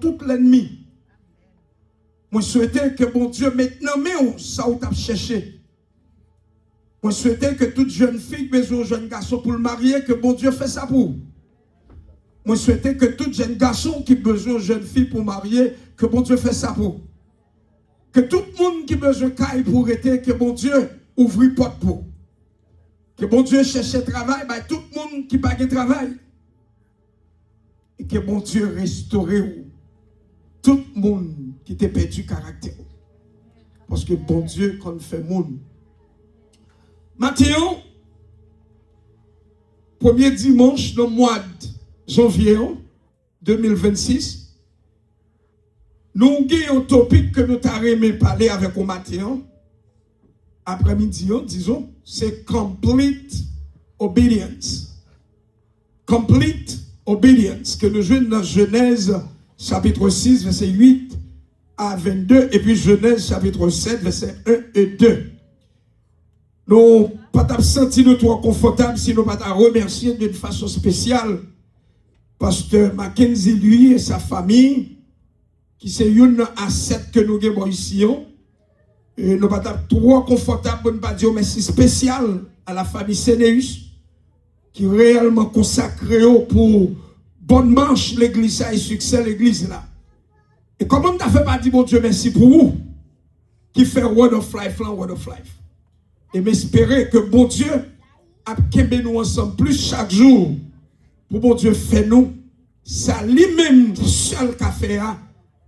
tout l'ennemi. Moi souhaitais que bon Dieu maintenant mais ça ou t'a cherché. Moi souhaitais que toute jeune fille besoin jeune garçon pour le marier que bon Dieu fait ça pour. Moi souhaitais que tout jeune garçon qui besoin jeune fille pour marier que bon Dieu fait ça pour. Que tout le monde qui besoin caille pour être que bon Dieu ouvre porte pour. Que bon Dieu cherche travail bah tout le monde qui pas de travail. Et que bon Dieu restaure tout le monde qui t'a perdu caractère. Parce que bon Dieu, quand il fait monde. Maintenant, premier dimanche dans le mois de janvier 2026, nous avons un topic que nous avons parlé avec au matin, après-midi, disons, c'est complete obedience. Complete obedience, que nous jouons dans Genèse chapitre 6, verset 8 à 22, et puis Genèse chapitre 7, verset 1 et 2. Nous pas senti nous trop confortables si nous pas remercier d'une façon spéciale Pasteur Mackenzie, lui et sa famille, qui c'est une asset que nous avons ici. Et nous pas trop confortables pour ne pas dire merci spécial à la famille Sénéus, qui réellement consacré pour bonne marche l'église et succès l'église là. Et comment on fait pas dire bon Dieu merci pour vous qui fait Word of Life là, Word of Life. Et m'espérer que bon Dieu a kembe nous ensemble plus chaque jour pour bon Dieu fait nous ça lui-même seul qu'a fait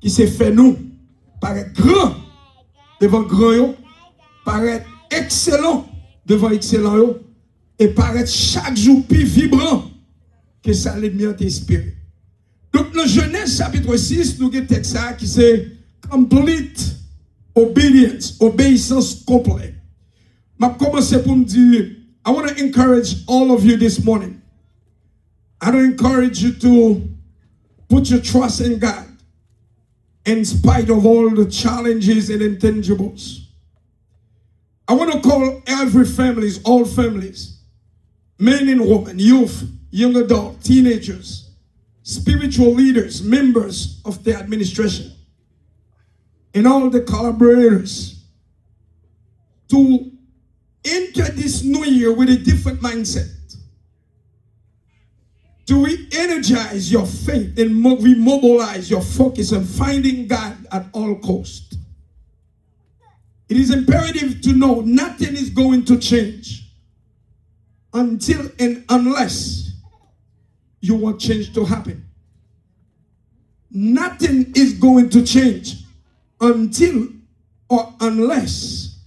qui s'est fait nous paraître grand devant grand yo, paraître excellent devant excellent yo, et paraître chaque jour plus vibrant que ça lui-même t'espérer. Donc dans Genèse chapitre 6, nous avons un texte qui c'est complete obedience, obéissance complète. Je vais commencer pour me dire, I want to encourage all of you this morning. I want to encourage you to put your trust in God in spite of all the challenges and intangibles. I want to call every families, all families, men and women, youth, young adult, teenagers, spiritual leaders, members of the administration, and all the collaborators to enter this new year with a different mindset, to re-energize your faith and remobilize your focus on finding God at all costs. It is imperative to know nothing is going to change until and unless you want change to happen. Nothing is going to change until or unless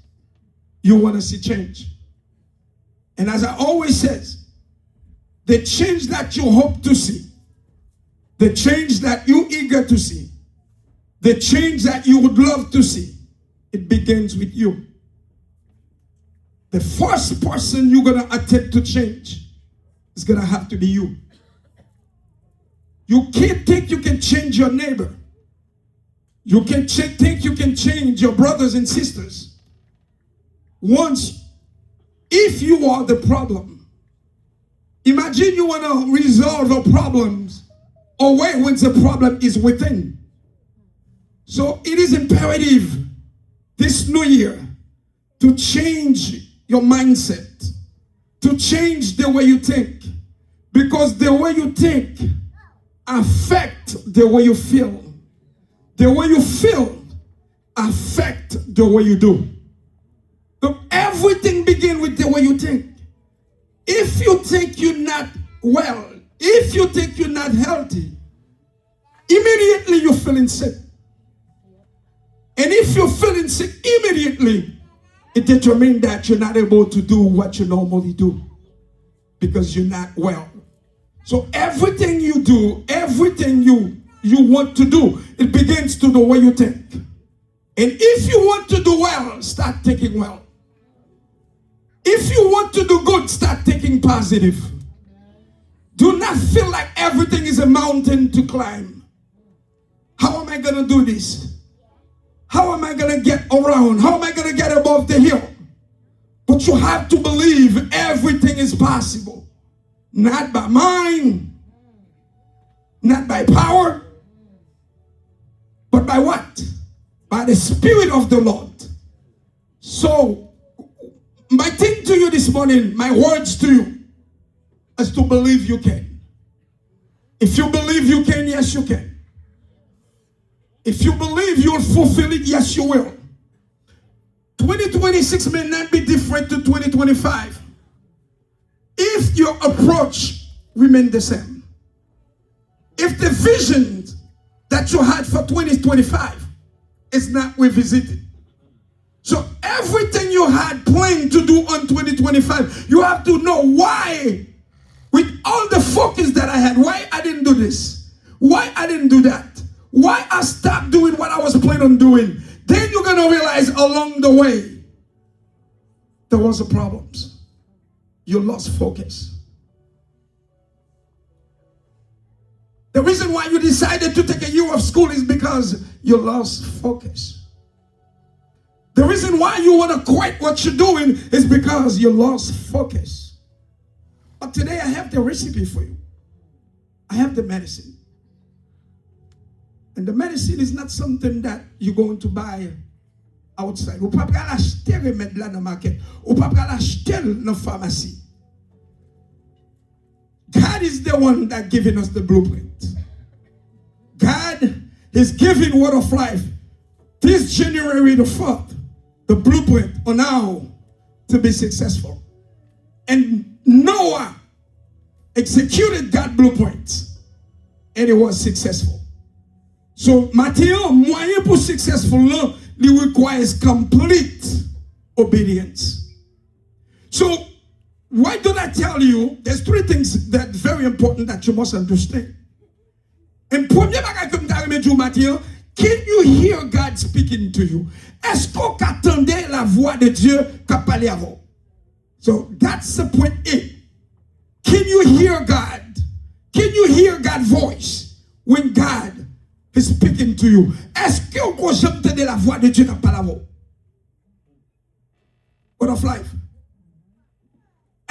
you want to see change. And as I always says, the change that you hope to see, the change that you're eager to see, the change that you would love to see, it begins with you. The first person you're going to attempt to change is going to have to be you. You can't think you can change your neighbor. You can't think you can change your brothers and sisters. If you are the problem, imagine you want to resolve a problem away when the problem is within. So it is imperative this new year to change your mindset, to change the way you think, because the way you think affects the way you feel. The way you feel affects the way you do. So everything begins with the way you think. If you think you're not well, if you think you're not healthy, immediately you're feeling sick. And if you're feeling sick, immediately it determines that you're not able to do what you normally do because you're not well. So everything you do, everything you want to do, it begins to the way you think. And if you want to do well, start thinking well. If you want to do good, start thinking positive. Do not feel like everything is a mountain to climb. How am I going to do this? How am I going to get around? How am I going to get above the hill? But you have to believe everything is possible. Not by mind, not by power, But by what? By the Spirit of the Lord. So, my thing to you this morning, my words to you, is to believe you can. If you believe you can, yes you can. If you believe you'll fulfill it, yes you will. 2026 may not be different to 2025 if your approach remains the same. If the vision that you had for 2025 is not revisited. So everything you had planned to do on 2025, you have to know why, with all the focus that I had, why I didn't do this, why I didn't do that, why I stopped doing what I was planning on doing. Then you're going to realize along the way, there was a problem. You lost focus. The reason why you decided to take a year of school is because you lost focus. The reason why you want to quit what you're doing is because you lost focus. But today I have the recipe for you. I have the medicine. And the medicine is not something that you're going to buy outside. Ou pas l'acheter remède là dans market. Ou pas l'acheter dans pharmacie. God is the one that giving us the blueprint. God is giving Word of Life this January the 4th, the blueprint on how to be successful. And Noah executed God's blueprint and it was successful. So, Matthew, moyen pour successful, it requires complete obedience. So, why don't I tell you, there's three things that are very important that you must understand. And premier bagay comme ta remet jou Mathieu, can you hear God speaking to you? Est-ce qu'on attendait la voix de Dieu qu'a parlé avant? So that's the point A. Can you hear God? Can you hear God's voice when God is speaking to you? Est-ce qu'on jamais entendre la voix de Dieu qu'a parlé avant? Word of Life.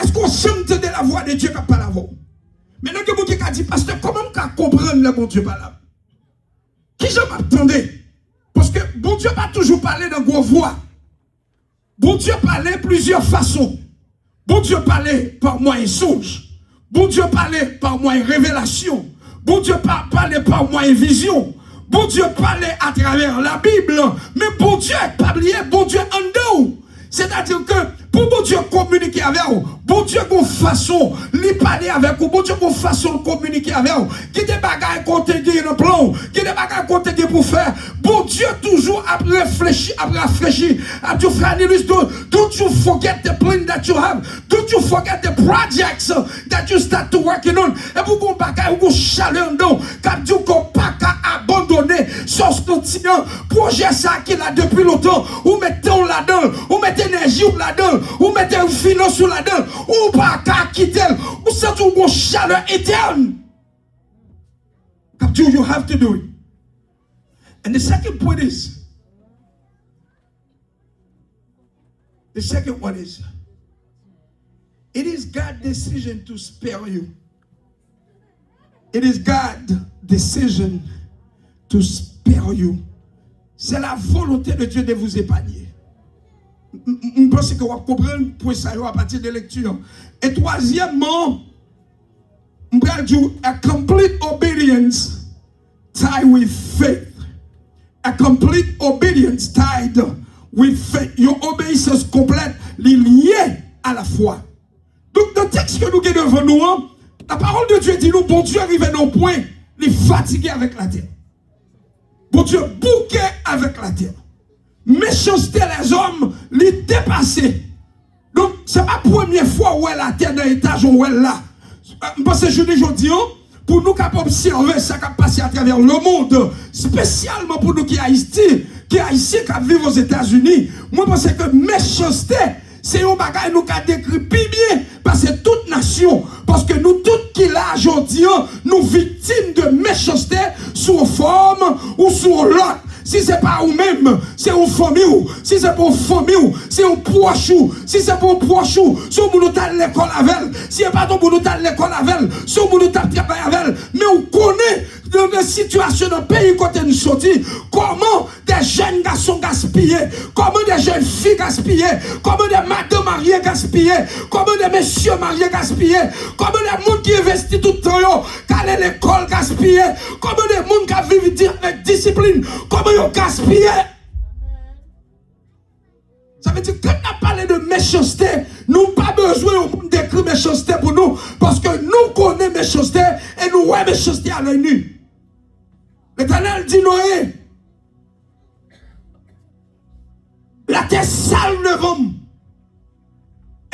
Est-ce qu'on jamais entendre la voix de Dieu qu'a parlé avant? Maintenant que vous avez dit, pasteur, comment on comprendre le bon Dieu par là? Qui je m'attendais? Parce que bon Dieu n'a pas toujours parlé dans gros voix. Bon Dieu parlait plusieurs façons. Bon Dieu parlait par moyen songe. Bon Dieu parlait par moyen révélation. Bon Dieu parlait par moyen vision. Bon Dieu parlait à travers la Bible. Mais bon Dieu n'est pas lié, bon Dieu en deux. C'est-à-dire que pour bon Dieu communiquer avec vous, bon Dieu qu'on façon lui parler avec vous, bon Dieu qu'on façon communiquer avec vous, qui des bagages qu'on te dit dans plan, qui des bagages qu'on te dit pour faire, bon Dieu toujours a réfléchi, a tout frère Nilus, don't you forget the plan that you have, don't you forget the projects that you start to working on, et vous qu'on bagages, vous chaleur dedans, quand Dieu qu'on pas qu'à abandonner, sur ce continent, projet ça qu'il a depuis longtemps, ou mettez-on là-dedans, ou mettez énergie là-dedans, ou mettez une finance là-dedans, ou pas qu'à quitter, ou c'est une chaleur éternelle. You have to do it. And the second point is, it is God's decision to spare you. It is God's decision to spare you. C'est la volonté de Dieu de vous épargner. Je pense que vous comprenez pour ça à partir de lecture. Et troisièmement, a complete obedience tied with faith. A complete obedience tied with faith. Your obéissance complète liée à la foi. Donc, dans le texte que nous avons devant nous, la parole de Dieu dit nous, bon Dieu arrive à un point, il est fatigué avec la terre. Bon Dieu bouquet avec la terre. Méchanceté les hommes, les dépasser. Donc, ce n'est pas la première fois où elle a la terre dans l'étage où elle est là. Parce que je dis, pour nous capables d'observer ce qui a passé à travers le monde, spécialement pour nous qui haïtiens, qui vivent aux États-Unis, moi, je pense que méchanceté, c'est un bagage nous qui décrit bien, parce que toute nation, parce que nous tous qui là aujourd'hui, nous victimes de méchanceté sous forme ou sous l'autre. si c'est pas vous-même, c'est une famille, si c'est pour une famille, c'est un proche, si c'est pour un proche, si vous nous à l'école avec, si c'est pas pour nous à l'école avec, si vous nous travailler avec, mais on connaît dans des situations dans le pays côté nous sortis, comment des jeunes garçons gaspillés, comment des jeunes filles gaspillées, comment des madames mariées gaspillées, comment des messieurs mariés gaspillés, comment des gens qui investissent tout le temps, qui allent à l'école gaspillés, comment des gens qui vivent avec discipline, comment ils gaspillés. Ça veut dire que quand on parle de méchanceté, nous n'avons pas besoin d'écrire méchanceté pour nous, parce que nous connaissons méchanceté et nous voyons méchanceté à l'œil nu. L'Éternel dit Noé, la terre sale devant moi.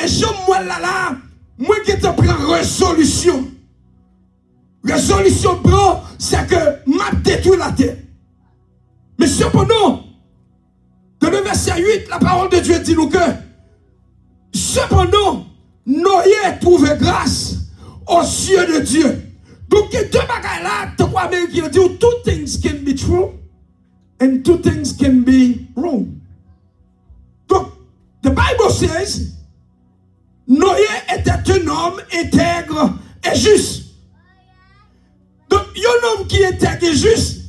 Et je là, moi qui te prends résolution. Résolution prend, c'est que m'a détruit la terre. Mais cependant, dans le verset 8, la parole de Dieu dit nous que cependant, Noé trouve grâce aux yeux de Dieu. Donc, il y a deux bagages là, de quoi Américain dit, two things can be true and two things can be wrong. Donc, the Bible says, Noé était un homme intègre et juste. Donc, il y a un homme qui est intègre et juste.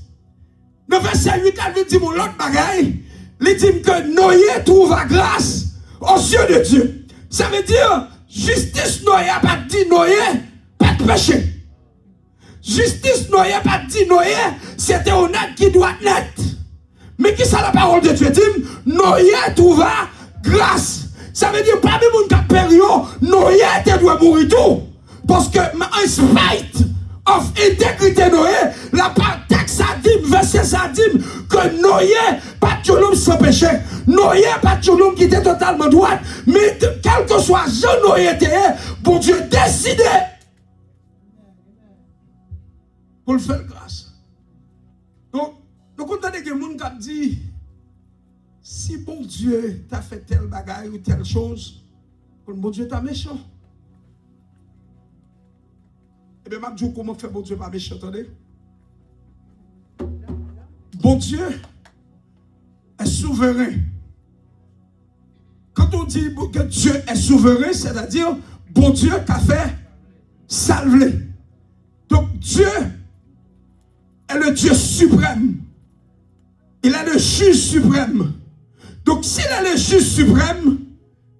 Le verset 8, il dit, mon l'autre bagaille, il dit que Noé trouve la grâce aux yeux de Dieu. Ça veut dire, justice Noé n'a pas dit Noé, pas de péché. Justice Noé pas dit Noé, c'était honnête qui doit être net. Mais qui ça la parole de Dieu dit? Noé trouva grâce. Ça veut dire pas même une période, Noé doit mourir tout. Parce que en spite of intégrité Noé, la part texte ça dit, verset ça dit que Noé pas tout l'homme sans péché. Noé pas tout l'homme qui était totalement droit. Mais quel que soit Jean Noé était, pour Dieu décider pour le faire grâce. Donc, nous comprenons que les gens qui disent, si bon Dieu t'a fait telle bagaille ou telle chose, pour bon Dieu t'a méchant. Eh bien, je vais dire comment faire bon Dieu pas méchant, attendez. Bon Dieu est souverain. Quand on dit que Dieu est souverain, c'est-à-dire, bon Dieu t'a fait salver. Donc, Dieu est le Dieu suprême. Il est le juge suprême. Donc, s'il est le juge suprême,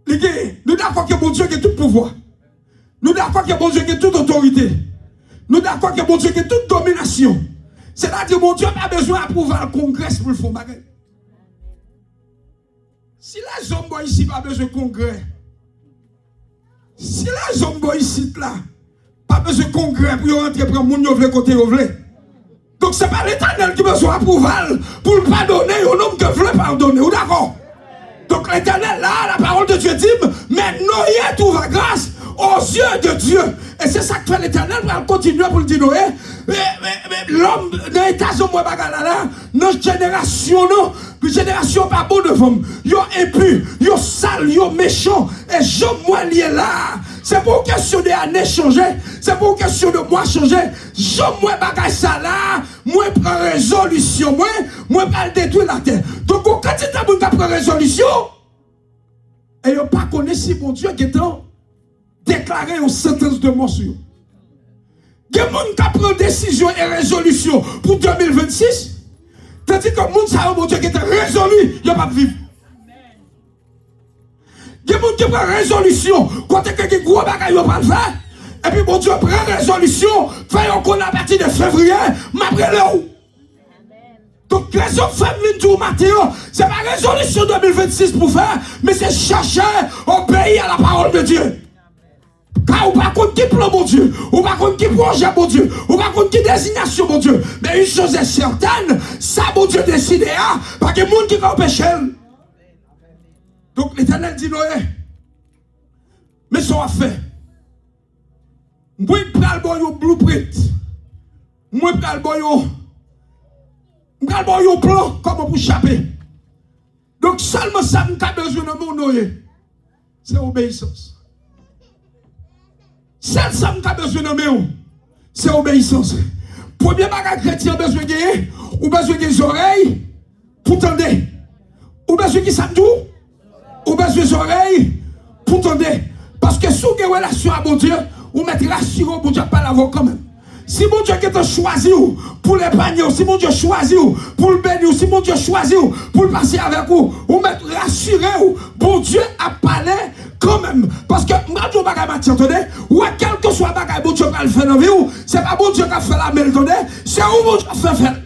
nous sommes d'accord que bon Dieu a tout pouvoir. Nous sommes d'accord que bon Dieu a toute autorité. Nous sommes d'accord que bon Dieu a toute domination. C'est-à-dire que bon Dieu n'a pas besoin d'approuver le congrès pour le faire. Si les hommes ici n'ont pas besoin de congrès, si les hommes ici là, pas besoin de congrès pour rentrer pour le monde côté veut. Donc ce n'est pas l'Éternel qui a besoin d'approval pour le pardonner au nom que veut pardonner. Ou d'accord? Donc l'Éternel là, la parole de Dieu dit, mais Noé trouve la grâce aux yeux de Dieu. Et c'est ça que fait l'Éternel pour continuer pour le dire Noé. L'homme dans l'état de moi là, notre génération non, une génération pas bon devant. Yo impur, yo sale, yo méchant. Et je moi lié là. C'est pour question de années changer. C'est pour question de moi changer. Je moi bagage ça là. Moi prends résolution. Moi pas détruire la terre. Donc quand tu prends résolution, et yo pas connaît si bon Dieu qui est déclaré une sentence de mort sur. Il y a des gens qui prennent décision et résolution pour 2026. Tandis que les gens bon Dieu qui est résolu, il n'y a pas de vivre. Il y a des gens qui prennent résolution quand il y a des gros bagages, il n'y a pas de faire. Et puis bon Dieu prend résolution, fait qu'on a à partir de février, m'après le où. Donc les hommes viennent tout matin, ce n'est pas résolution 2026 pour faire, mais c'est chercher au pays à la parole de Dieu. Car on ne va pas qui plan mon Dieu, on ne va pas qui projet mon Dieu, on ne va pas qui désignation mon Dieu. Mais une chose est certaine, ça mon Dieu décide, parce que les gens qui empêchent. Donc l'Éternel dit Noé, mais ça va faire. Moi je prends le blueprint. Moi je prends le plan comment pour échapper. Donc seulement ça que j'ai besoin de mon Noé, c'est obéissance. Celle ça que j'ai besoin de mon, c'est obéissance. Premier bagage chrétien besoin de gagner, ou besoin des oreilles pour tendre. Ou besoin qui ça tout? Ou besoin des oreilles pour tendre. Parce que si vous avez une relation avec bon Dieu, vous mettez rassuré, bon Dieu pas l'avoir quand même. Si mon Dieu qui choisi pour l'épargner, si mon Dieu choisi pour le bénir, si mon Dieu choisi pour le passer avec vous, vous mettez rassuré, bon Dieu a parlé quand même. Parce que, je attendez, ou quel que soit le bagage, bon Dieu va le faire dans la vie, c'est pas bon Dieu qui a fait la mêle, c'est où bon Dieu a fait faire.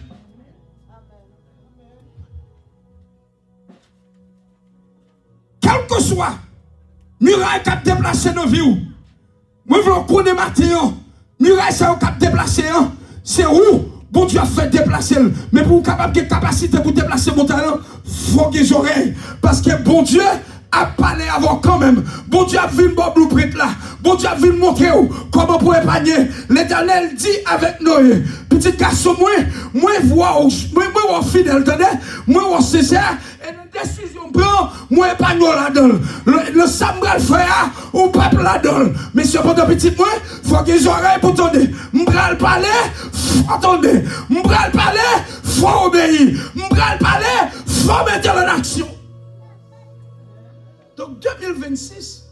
Quel que soit, muraille qui a déplacé nos vies, moi je veux connaître matin. Muraille, c'est un cap déplacé. C'est où bon Dieu a fait déplacer. Mais pour capable de capacité pour déplacer mon talent, il faut que j'oreille. Parce que bon Dieu a parlé avant quand même. Bon Dieu a vu le blueprint là. Bon Dieu a vu le montrer comment pour épargner. L'Éternel dit avec Noé, petit garçon, moi fidèle, moi sincère. Et la décision prend, moi épargne là-dedans. Le Samuel frère, ou peuple là-dedans. Mais c'est pour de petit moi, il faut que les oreilles pour tendre. M'bral parler, faut attendre. M'bral parler, faut obéir. M'bral parler, faut mettre en action. Donc 2026,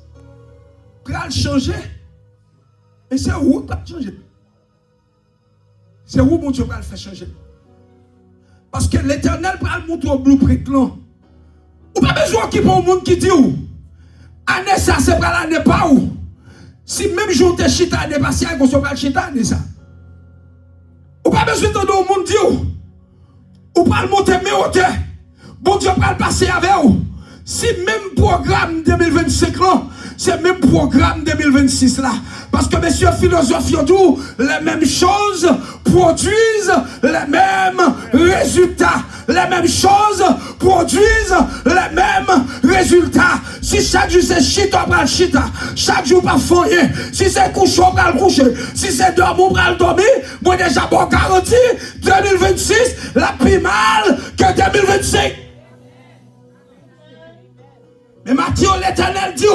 pral changer. Et c'est où pas changer. C'est où mon Dieu va le faire changer. Parce que l'Éternel va le montrer au blueprint là. Ou pas besoin qu'il y ait un monde qui dit où. Année ça, c'est pas l'année pas où. Si même jour de chita année passée, on se va chita année ça. Ou pas besoin de un monde dit où. Ou pas le monter mais hauteur. Bon Dieu va le passer avec vous. Si même programme 2025 là, c'est même programme 2026 là. Parce que messieurs philosophes, les mêmes choses produisent les mêmes résultats. Les mêmes choses produisent les mêmes résultats. Si chaque jour c'est chita, on va le chita. Chaque jour pas foyer. Si c'est coucher, on va le coucher. Si c'est dormir, on va le dormir. Moi déjà bon garanti, 2026, la plus mal que 2025. Mais Matthieu, l'Éternel dit,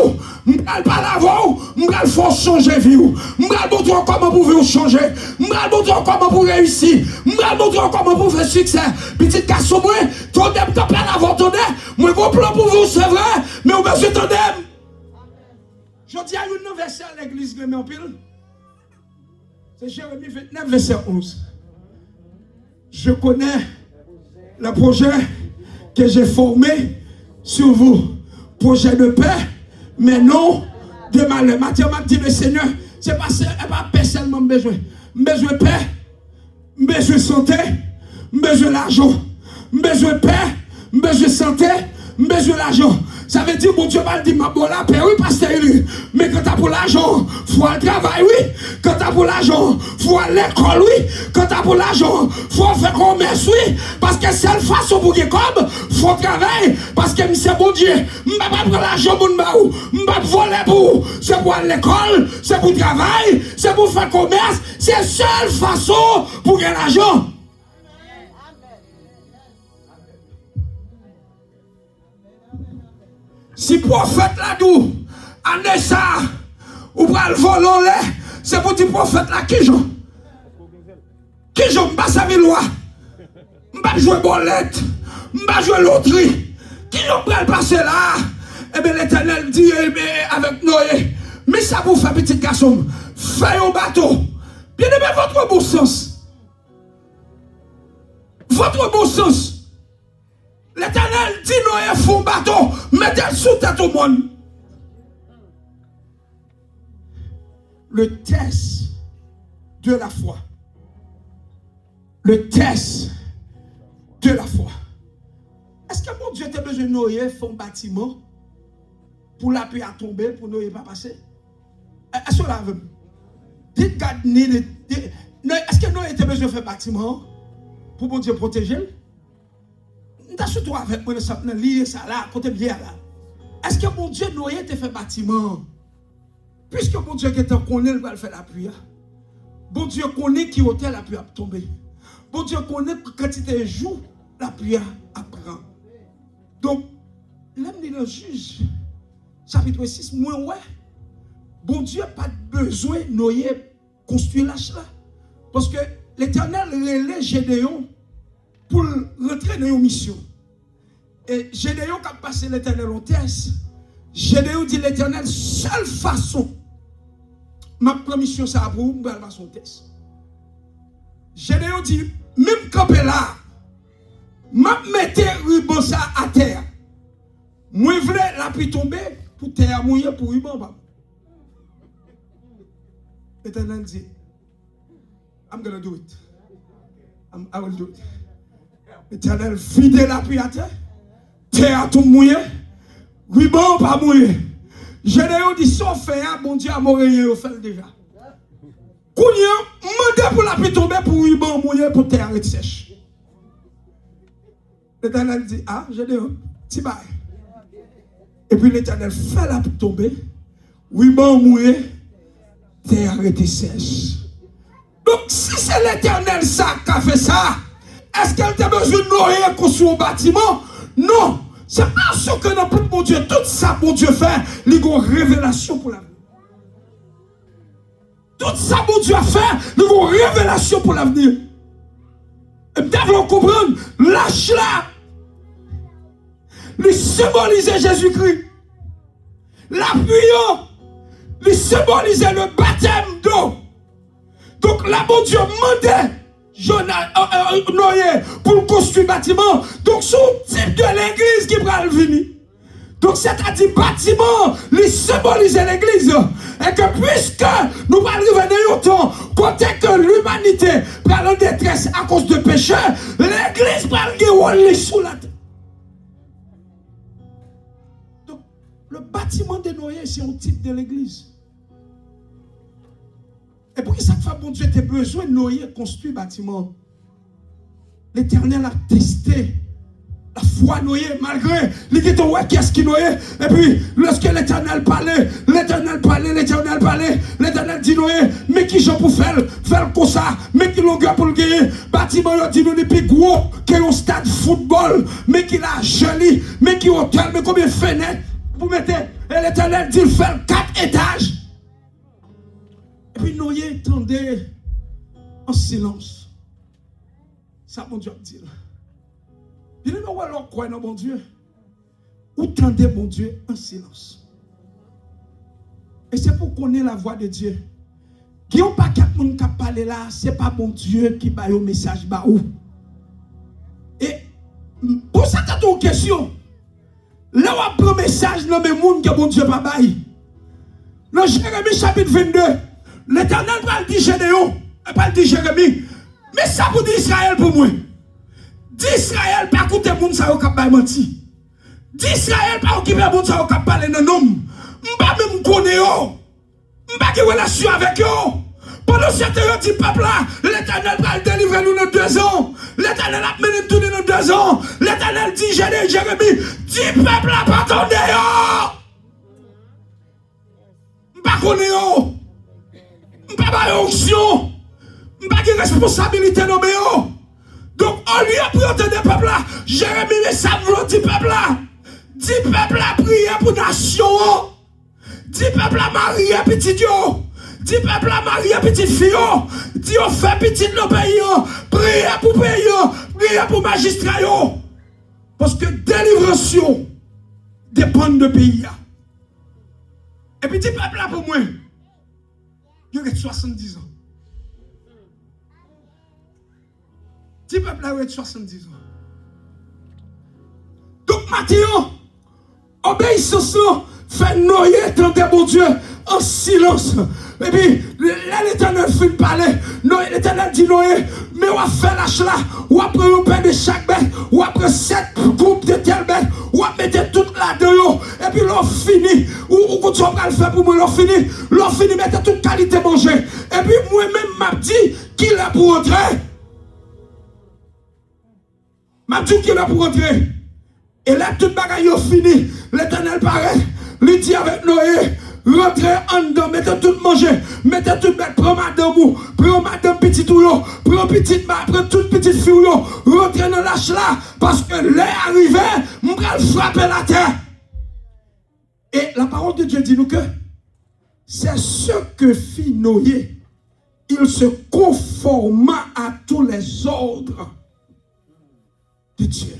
je ne vais pas l'avoir, je vais faire changer vie. Je vais montrer comment vous pouvez changer. Je vais montrer comment vous réussir. Je vais montrer comment vous faire succès. Petit garçon, moi, ton dem t'as pas l'avoir, ton dem. Moi, mon plan pour vous, c'est vrai, mais on va se ton dem. Je dis à une verset à l'église, mais en pile. C'est Jérémie 29, verset 11. Je connais le projet que j'ai formé sur vous. Projet de paix, mais non de malheur. Matthieu m'a dit, le Seigneur, c'est pas personnellement besoin. Besoin de paix, besoin de santé, besoin d'argent. Besoin de paix, besoin de santé, besoin d'argent. Ça veut dire, mon Dieu va le dire, ma bonne la paix, oui, pasteur, mais quand t'as pour l'argent, faut le travail, oui. Quand t'as pour l'argent, faut l'école, oui. Quand t'as pour l'argent, faut faire commerce, oui. Parce que c'est la façon pour que comme, faut travailler. Parce que c'est bon Dieu, je ne vais pas prendre l'argent pour nous, je ne vais pas voler pour. C'est pour l'école, c'est pour le travail, c'est pour faire commerce. C'est la seule façon pour gagner l'argent. Si prophète là-dou, en ça, ou pas le voler, c'est pour dire prophète là qui joue. Qui joue, m'pas sa loi. M'pas jouer bolette, m'pas jouer loterie. Qui joue pour le passer là? Eh bien l'Éternel dit avec Noé, mais ça vous fait petit garçon, fais un bateau. Bien aimé votre bon sens. Votre bon sens. L'Éternel dit Noé, font bateau, mettez sous tête au monde. Le test de la foi. Le test de la foi. Est-ce que mon Dieu a besoin de Noé font bâtiment pour la pluie à tomber, pour Noé pas passer? Est-ce que là, dites garder. Est-ce que Noé a besoin de faire bâtiment pour mon Dieu protéger? Surtout avec moi, ça lié ça là, côté bien là. Est-ce que mon Dieu Noé te fait bâtiment? Puisque mon Dieu qui te connaît, il va faire la pluie. Bon Dieu connaît qui hôtel la pluie a tombé. Bon Dieu connaît quand il te joue, la pluie apprend. Donc, l'homme dit le juge, chapitre 6, moi ouais. Bon Dieu n'a pas besoin de Noé construire l'âge là. Parce que l'Éternel relève Gédéon pour rentrer dans une mission. Et Gédéon qui a passé l'Éternel en test. Gédéon dit l'Éternel, seule façon. Ma permission, ça a pour vous, je vais passer son test. Gédéon dit, même quand là, je mettais ruban ça à terre. Moi, je voulais la pluie tomber pour terre mouiller pour ruban. L'Éternel dit, I'm going to do it. I will do it. L'Éternel vide la pluie à terre. Terre tout mouillé. Ruban pas mouillé. Gédéon dit, sauf faire, bon Dieu, à mourir, il fait déjà. Kounia, demandez pour la pluie tomber pour ruban mouillé pour terre être sèche. L'Éternel dit, ah, Gédéon, petit bail. Et puis l'Éternel fait la pluie tomber. Ruban mouillé, terre était sèche. Donc, si c'est l'Éternel ça qui a fait ça, est-ce qu'elle a besoin de Noé construire un bâtiment? Non. C'est parce que dans le bon Dieu, tout ça, bon Dieu fait, il y a une révélation pour l'avenir. Tout ça, bon Dieu a fait, il y a une révélation pour l'avenir. Et peut-être vous comprendre, lâche là, il symbolisait Jésus-Christ. L'appuyant, il symbolisait le baptême d'eau. Donc là, bon Dieu demandait Noé pour construire un bâtiment. Donc, c'est un type de l'église qui va venir. Donc, c'est-à-dire bâtiment, il symbolisait l'église. Et que puisque nous allons revenir au temps, côté que l'humanité prend en détresse à cause de péché, l'église prend le sous la terre. Donc, le bâtiment de Noé, c'est un type de l'église. Et pour que ça fait, bon Dieu, tu as besoin de Noé construire un bâtiment. L'Éternel a testé la foi Noé, malgré les dit ouais, qu'est-ce qui Noé? Et puis, lorsque l'Éternel parlait, l'Éternel dit Noé, mais qui j'en pour faire comme ça, mais qui longueur pour le gagner, bâtiment, il dit nous, les plus gros, qui est un stade football, mais qui l'a joli, mais qui est hôtel, mais combien de fenêtres, vous mettez, et l'Éternel dit faire 4 étages. Et puis Noé tendait en silence. Ça, mon Dieu, dit. Bien aimé, où alors croire dans mon Dieu? Où tendait mon Dieu en silence? Et c'est pour connaître la voix de Dieu. Qui n'ont pas quatre personnes qui parlent là, ce n'est pas mon Dieu qui va au message. Et pour ça, tu as une question. Là où on prend le message dans le monde que mon Dieu va bailler. Dans Jérémie chapitre 22. L'Éternel va dire Gédéon, il va dire Jérémie, mais ça pour dire Israël pour moi. D'Israël, pas écouter le monde ça va mentir. D'Israël, pas occuper le monde ça va parler de nom. Je ne pas même connaître. Je ne pas de relation avec eux. Pendant ce temps, dit peuple là, l'Éternel va le délivrer nous dans 2 ans. L'Éternel a mené nous dans 2 ans. L'Éternel dit Jérémie, dit peuple là, pas attendez. Je ne pas connaître. Je ne pas de onction. Je ne pas de responsabilité dans mes. Donc, au lieu de entendre le peuple là, Jérémie, mais ça veut dire peuple là. Dis peuple là, prier pour nation. Dis peuple là, marier petit yo. Dis peuple là, marier petit fille. Dis on fait petit le pays. Prier pour pays. Prier pour magistrat. Parce que délivrance dépend de pays. Et puis dis peuple là pour moi. Il y a 70 ans. Dis peuple là, il y a 70 ans. Donc maintenant, obéissance fait noyer tant de bon Dieu en silence. Et puis, l'Éternel fait parler. L'Éternel dit Noé, mais on va faire lâche là. On va prendre un pain de chaque bête. On va prendre 7 groupes de telle bête. On va mettre tout là-dedans. Et puis l'on finit. Ou tu vas le faire pour moi, l'on finit. L'on finit, mettre toute qualité manger. Et puis moi-même, m'a dit qu'il a pour entrer. M'a dit qu'il a pour entrer. Et là, toute bagaille est fini. L'Éternel paraît. Il dit avec Noé, rentrez en dedans, mettez tout manger, mettez tout bête, prends madame ou, prends madame petit ou yo, prends petite ma, prends toute petite fille ou yo, rentrez dans lâche là, parce que l'air arrivé, on va frapper la terre. Et la parole de Dieu dit nous que c'est ce que fit Noé. Il se conforma à tous les ordres de Dieu.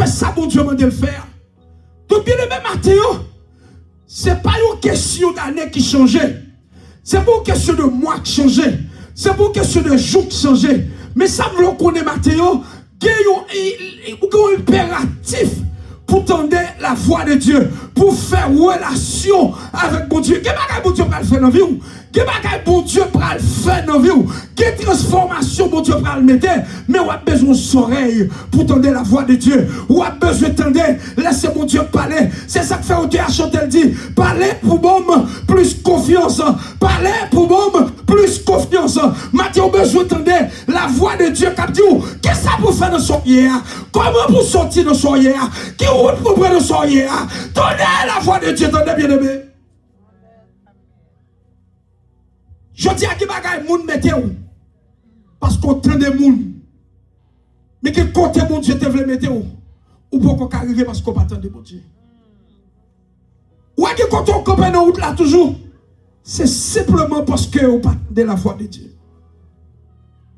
fait ça, bon Dieu m'a dit le faire. Donc, bien aimé Mathéo, ce n'est pas une question d'année qui changeait. C'est pas une question de mois qui changeait. C'est pas une question de jours qui changeait. Mais ça, vous le connaissez, Mathéo, il y a un impératif pour tendre la voix de Dieu, pour faire relation avec mon Dieu. Qu'est-ce que bon Dieu va le faire dans la vie? Qu'est-ce que bon Dieu va le faire dans la vie? Quelle transformation bon Dieu va le mettre? Mais on a besoin d'oreilles pour tendre la voix de Dieu. On a besoin de tendre, laissez mon Dieu parler. C'est ça que fait auteur Chantel dit. Parlez pour bon plus confiance. Parlez pour bon plus confiance. Matthieu a besoin de tendre la voix de Dieu. Qu'est-ce que ça pour faire dans son hier? Comment pour sortir dans son hier? Qui route pour prendre son hier? Tendez la voix de Dieu, tendez bien aimé. Je dis à qui bagaille moun mettez où? Parce qu'on tend des moun. Mais quel côté mon Dieu te veut mettre où? Ou pour qu'on arrive parce qu'on pas attendre mon Dieu. Ou est-ce que quand on campe dans route là toujours? C'est simplement parce que on pas attendre la voix de Dieu.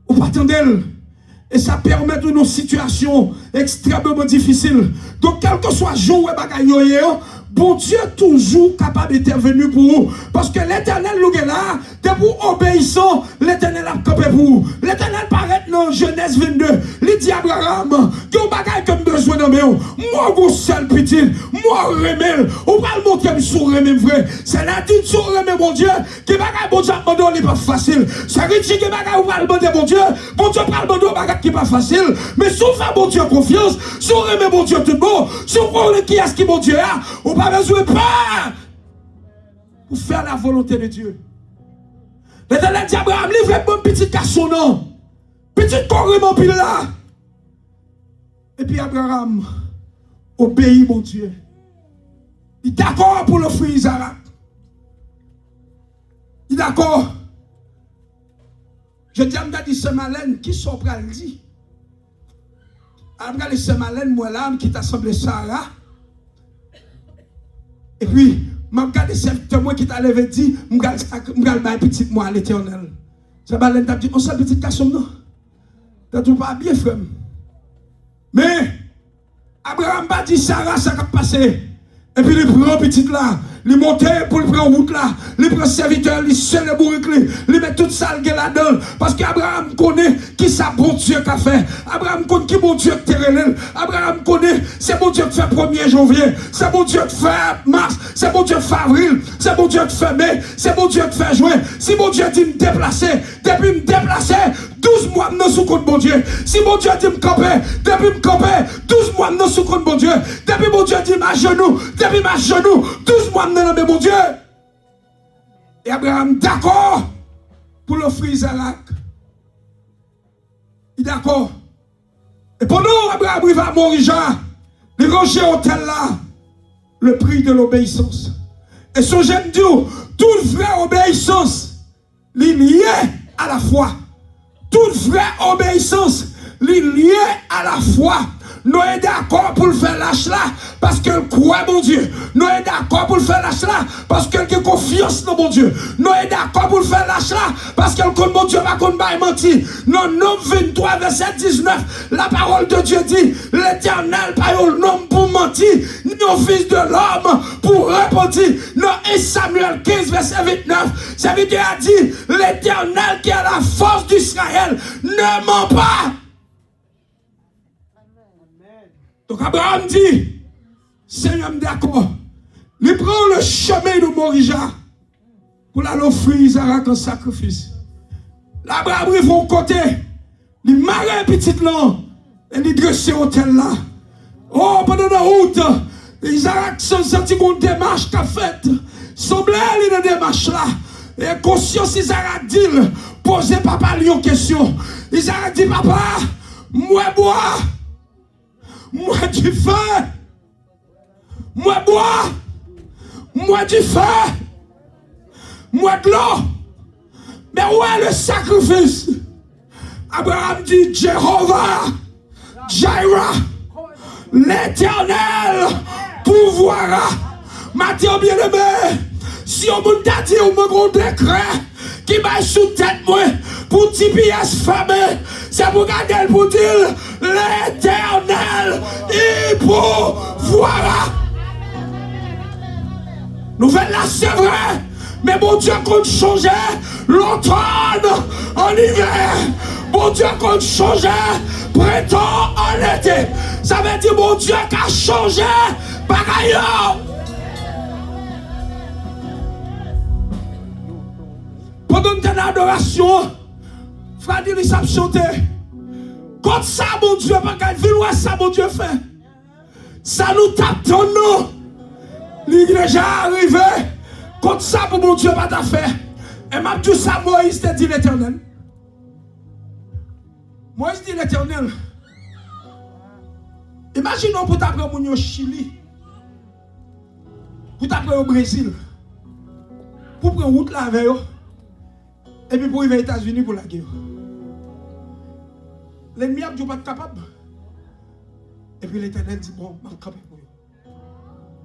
On pas attendre elle. Et ça permet de nos situations extrêmement difficiles. Donc, quel que soit le jour où bon Dieu est toujours capable d'intervenir pour vous. Parce que l'Éternel, nous est là, de vous obéissant, l'Éternel a campé pour vous. L'Éternel paraît dans Genèse 22. Il dit à Abraham, il y a un bagage que j'ai besoin de moi. Moi, vous seul petit, moi, remel. On va le montrer sur remel vrai. C'est la dit sur remel, mon Dieu, que bagage, bon Dieu, n'est pas facile. Ça veut dire que bagage, on va le demander, mon Dieu, va le demander, bagage qui n'est pas facile. Mais si on fait mon Dieu confiance, si on remet mon Dieu tout bon, si on prend qui est-ce qui mon Dieu a, on va besoin de peur pour faire la volonté de Dieu. L'Éternel dit à Abraham, livre mon petit garçon, non. Petit corps, pile là. Et puis Abraham obéit, mon Dieu. Il est d'accord pour l'offrir Isaac. Il est d'accord. Je dis à Mdadi Semalène, qui sont prêts à le dire? Après les Semalène, moi là, qui t'a semblé Sarah. Et puis, je regarde ces témoins qui t'a levé dit, je regarde ma petite moi à l'Éternel. Semalène t'a dit, on s'est petit garçon, non? T'as tout pas bien, frère. Mais, Abraham a dit, Sarah, ça va passer. Et puis, il prend petite là. Il monte pour le prendre route là. Il prend serviteur, il se le bourrique, il met toute ça là-dedans. Parce qu'Abraham connaît qui ça bon Dieu qu'a fait. Abraham connaît qui bon Dieu qui terre. Abraham connaît, c'est bon Dieu qui fait 1er janvier. C'est bon Dieu qui fait mars. C'est bon Dieu qui fait avril. C'est bon Dieu qui fait mai. C'est bon Dieu qui fait juin. Si bon Dieu dit me déplacer, depuis me déplacer, 12 mois dans sous compte bon Dieu. Si bon Dieu dit me camper, depuis me camper, 12 mois dans sous compte bon Dieu. Depuis bon Dieu dit ma genou, depuis ma genou, 12 mois dans le bon Dieu. Et Abraham d'accord pour l'offrir Isaac. Il est d'accord. Et pendant Abraham arrive à Morija, il range hôtel là, le prix de l'obéissance. Et son j'aime dire, toute vraie obéissance, liée à la foi. Toute vraie obéissance, liée à la foi. Nous sommes d'accord pour le faire lâche là, parce qu'elle croit mon Dieu. Nous sommes d'accord pour le faire lâche là, parce qu'elle a confiance dans mon Dieu. Nous sommes d'accord pour le faire lâche là, parce qu'elle connaît mon Dieu, va pas mentir. Dans Nom 23, verset 19, la parole de Dieu dit, l'Éternel pas un homme pour mentir, ni un fils de l'homme pour répondre. Dans 1 Samuel 15, verset 29, ça veut dire a dit, l'Éternel qui a la force d'Israël ne ment pas. Donc Abraham dit, Seigneur d'accord, il prend le chemin de Morija pour aller offrir Isaac en sacrifice. L'Abraham arrive au côté, il marre un petit lan, et il dresse hôtel là. Oh, pendant la route, Isaac s'est senti une démarche qu'a faite. Semblait aller dans la démarche là. Et conscience, Isaac dit, posez papa lui une question. Isaac dit, papa, moi bois. Moi du feu, moi bois, moi du feu, moi de l'eau. Mais où est le sacrifice? Abraham dit Jéhovah, Jaira, l'Éternel pourvoira. Matthieu bien-aimé, si on m'a dit on me décret qui m'a sous tête moi pour TPS fameux, c'est pour garder pour dire l'Éternel, il pourvoira. Nouvelle là, c'est vrai. Mais mon Dieu compte changer l'automne en hiver. Mon Dieu compte changer printemps en été. Ça veut dire mon Dieu qui a changé bagaille. Pendant une adoration, frère dit, il s'est chanté. Comme ça, mon Dieu, pas qu'il veut ça, mon Dieu fait. Ça nous tape ton nom. Il est déjà arrivé. Comme ça, pour mon Dieu, pas d'affaire. Et m'a dit ça, Moïse te dit l'Éternel. Moïse dit l'Éternel. Imaginons pour t'apprendre au Chili. Pour t'apprendre au Brésil. Pour prendre route là avec eux. Et puis pour arriver aux États-Unis pour la guerre. L'ennemi a dit pas capable. Et puis l'Éternel dit bon, je suis capable pour eux.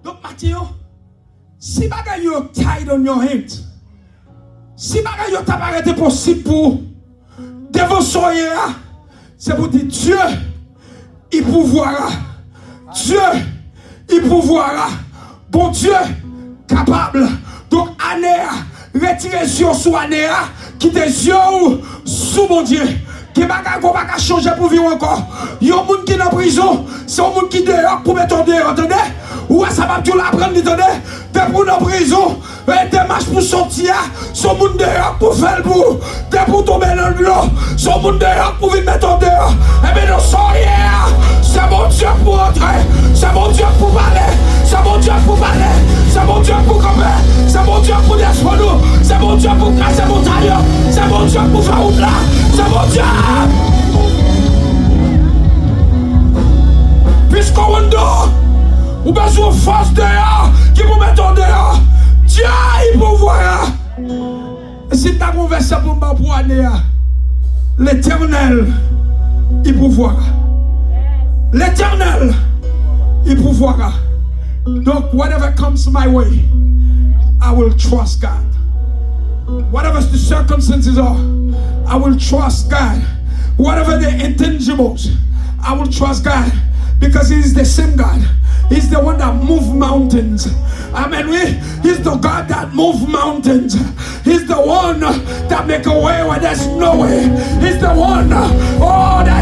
Donc Mathieu, si bagay yo tied on your hands, si bagay yo t'a pas été possible pour dévotion, c'est pour dire Dieu, il pourvoira. Dieu, il pourvoira. Bon Dieu, capable. Donc, année, retirez yeux sous année, quittez yeux sous mon Dieu. Qui bagay qu'on va changer pour vivre encore. Yon moun qui est en prison, c'est un moun qui dehors pour mettre en dehors, entendez? Ou ça va tout l'apprendre, entendez? T'es pour en prison, t'es marche pour sortir, son moun dehors pour faire le bout. T'es pour tomber dans l'eau, son moun dehors pour venir mettre en dehors. Eh bien non, c'est mon Dieu pour entrer, c'est mon Dieu pour parler, c'est mon Dieu pour parler, c'est mon Dieu pour camper, c'est mon Dieu pour défendre nous, c'est mon Dieu pour casser mon tailleur, c'est mon Dieu pour faire route là, c'est mon Dieu. Puisqu'on a ou besoin de force dehors qui vous mettent en dehors, Dieu il pourvoira. Et si tu as un verset pour me pour année, l'Éternel il pourvoira. L'Éternel il pourvoira. Donc whatever comes my way, I will trust God. Whatever the circumstances are, I will trust God. Whatever the intangibles, I will trust God. Because He is the same God. He's the one that moves mountains. Amen. He's the God that moves mountains. He's the one that makes a way where there's no way. He's the one, that